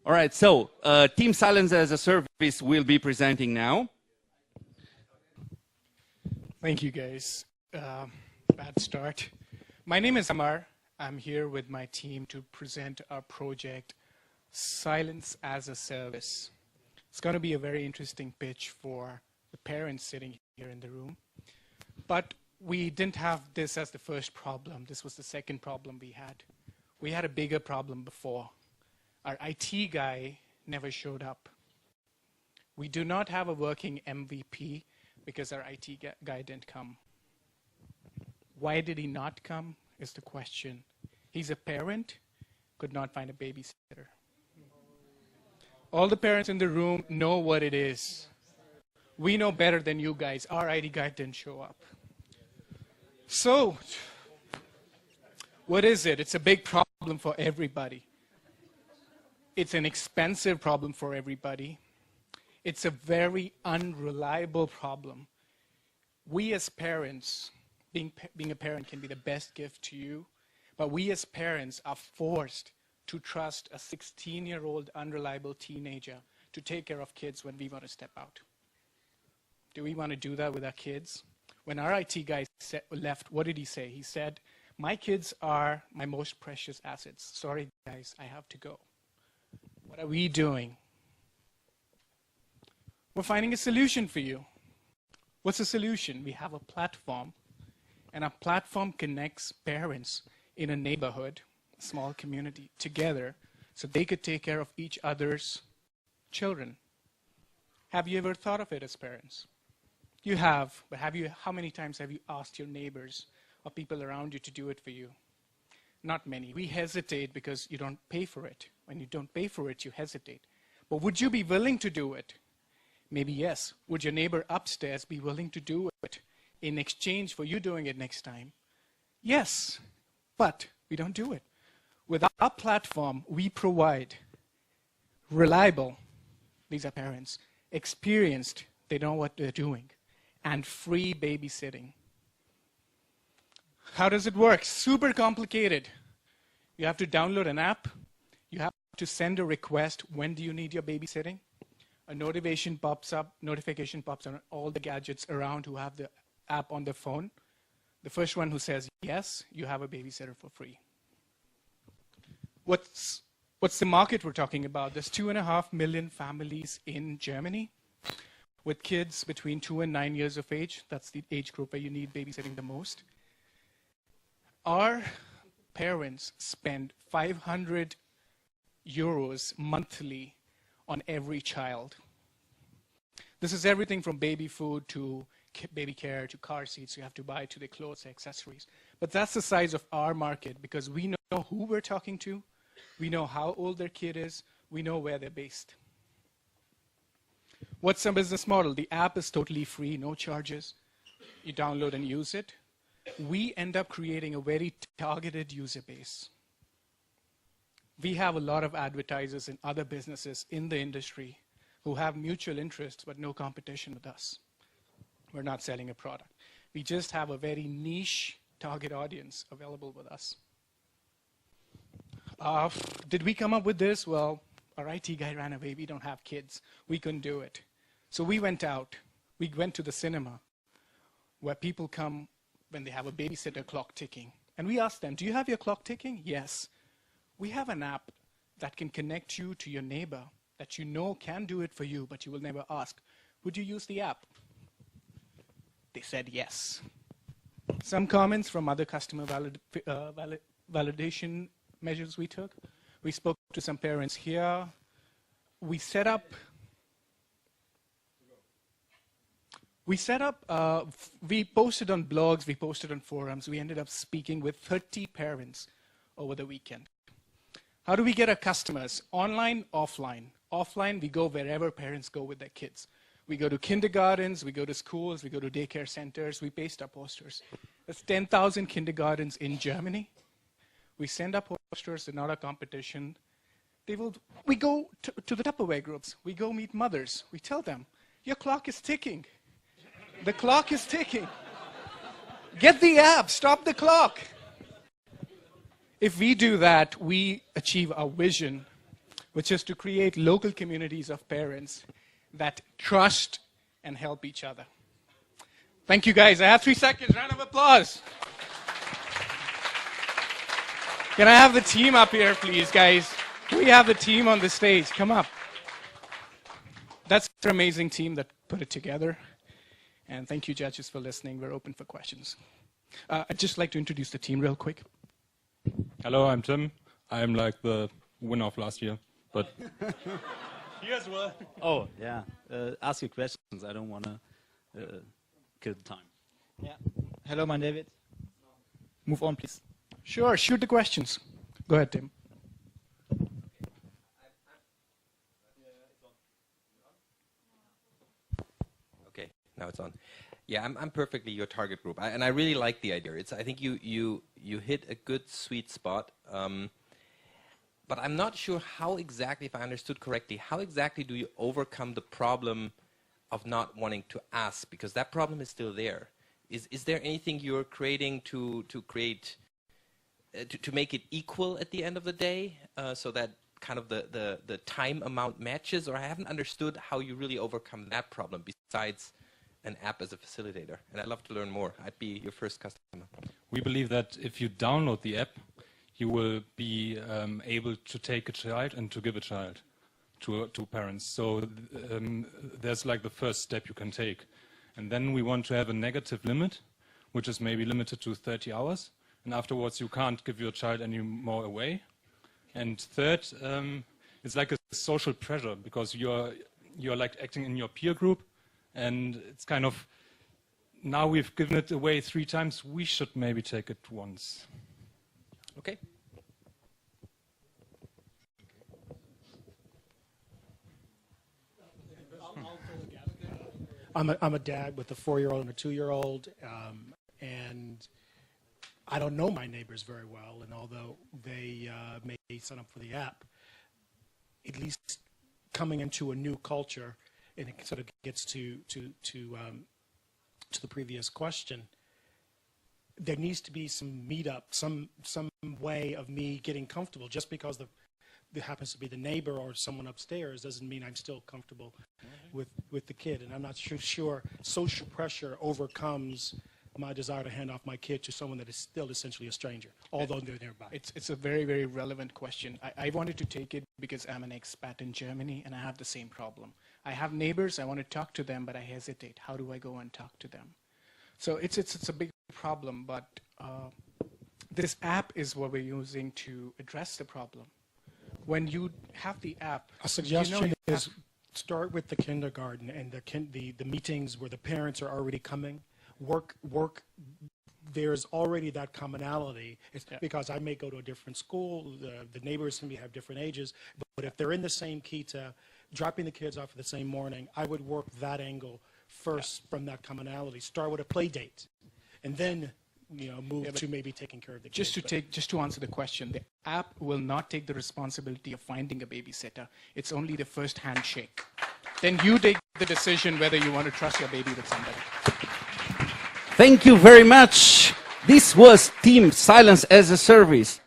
All right, so Team Silence as a Service will be presenting now. Thank you, guys. Bad start. My name is Amar. I'm here with my team to present our project, Silence as a Service. It's going to be a very interesting pitch for the parents sitting here in the room. But we didn't have this as the first problem. This was the second problem we had. We had a bigger problem before. Our IT guy never showed up. We do not have a working MVP because our IT guy didn't come. Why did he not come is the question. He's a parent, could not find a babysitter. All the parents in the room know what it is. We know better than you guys. Our IT guy didn't show up. So, what is it? It's a big problem for everybody. It's an expensive problem for everybody. It's a very unreliable problem. We as parents, being a parent can be the best gift to you, but we as parents are forced to trust a 16-year-old unreliable teenager to take care of kids when we want to step out. Do we want to do that with our kids? When our IT guy left, what did he say? He said, "My kids are my most precious assets. Sorry, guys, I have to go." What are we doing? We're finding a solution for you. What's the solution? We have a platform, and our platform connects parents in a neighborhood, a small community, together so they could take care of each other's children. Have you ever thought of it as parents? You have, but how many times have you asked your neighbors or people around you to do it for you? Not many. We hesitate because you don't pay for it. When you don't pay for it, you hesitate. But would you be willing to do it? Maybe yes. Would your neighbor upstairs be willing to do it in exchange for you doing it next time? Yes, but we don't do it. With our platform, we provide reliable, these are parents, experienced, they know what they're doing, and free babysitting. How does it work? Super complicated. You have to download an app. You have to send a request. When do you need your babysitting? A notification pops up on all the gadgets around who have the app on their phone. The first one who says yes, you have a babysitter for free. What's the market we're talking about? There's 2.5 million families in Germany with kids between 2 and 9 years of age. That's the age group where you need babysitting the most. Our parents spend 500 euros monthly on every child. This is everything from baby food to baby care to car seats you have to buy to the clothes, accessories. But that's the size of our market because we know who we're talking to, we know how old their kid is, we know where they're based. What's the business model? The app is totally free, no charges. You download and use it. We end up creating a very targeted user base. We have a lot of advertisers and other businesses in the industry who have mutual interests but no competition with us. We're not selling a product. We just have a very niche target audience available with us. Did we come up with this? Well, our IT guy ran away. We don't have kids. We couldn't do it. So we went out. We went to the cinema where people come when they have a babysitter clock ticking. And we asked them, do you have your clock ticking? Yes. We have an app that can connect you to your neighbor that you know can do it for you, but you will never ask, would you use the app? They said yes. Some comments from other customer validation measures we took. We spoke to some parents here. We set up, we posted on blogs, we posted on forums. We ended up speaking with 30 parents over the weekend. How do we get our customers? Online, offline. Offline, we go wherever parents go with their kids. We go to kindergartens, we go to schools, we go to daycare centers, we paste our posters. There's 10,000 kindergartens in Germany. We send our posters, they're not a competition. We go to the Tupperware groups. We go meet mothers. We tell them, your clock is ticking. The clock is ticking. Get the app, stop the clock. If we do that, we achieve our vision. which is to create local communities of parents that trust and help each other. Thank you, guys. I have 3 seconds. Round of applause. Can I have the team up here, please, guys? We have the team on the stage. Come up. That's an amazing team that put it together. And thank you, judges, for listening. We're open for questions. I'd just like to introduce the team real quick. Hello, I'm Tim. I'm like the winner of last year, but You as well. Oh, yeah. Ask your questions. I don't want to kill the time. Yeah. Hello, I'm David. Move on, please. Sure, shoot the questions. Go ahead, Tim. Okay, now it's on. Yeah, I'm perfectly your target group, and I really like the idea. I think you hit a good sweet spot, but I'm not sure how exactly, if I understood correctly, how exactly do you overcome the problem of not wanting to ask, because that problem is still there. Is there anything you're creating to make it equal at the end of the day, so that kind of the time amount matches? Or I haven't understood how you really overcome that problem besides an app as a facilitator, and I'd love to learn more. I'd be your first customer. we believe that if you download the app, you will be able to take a child and to give a child to parents. So there's like the first step you can take. And then we want to have a negative limit, which is maybe limited to 30 hours. And afterwards, you can't give your child any more away. And third, it's like a social pressure, because you're like acting in your peer group. And it's kind of, now we've given it away 3 times, we should maybe take it once. Okay. I'm a dad with a 4-year-old and a 2-year-old, and I don't know my neighbors very well. And although they may sign up for the app, at least coming into a new culture, and it sort of gets to the previous question, there needs to be some meetup, some way of me getting comfortable. Just because there happens to be the neighbor or someone upstairs doesn't mean I'm still comfortable with the kid. And I'm not sure social pressure overcomes my desire to hand off my kid to someone that is still essentially a stranger, although they're nearby. It's a very, very relevant question. I wanted to take it because I'm an expat in Germany, and I have the same problem. I have neighbors, I want to talk to them, but I hesitate. How do I go and talk to them? So it's a big problem, but this app is what we're using to address the problem. When you have the app, A suggestion is start with the kindergarten and the meetings where the parents are already coming. Work. There's already that commonality. It's because I may go to a different school. The neighbors may have different ages, but if they're in the same kita, dropping the kids off at the same morning, I would work that angle first from that commonality. Start with a play date, and then move to maybe taking care of the kids. Just to answer the question, the app will not take the responsibility of finding a babysitter. It's only the first handshake. Then you take the decision whether you want to trust your baby with somebody. Thank you very much. This was Team Silence as a Service.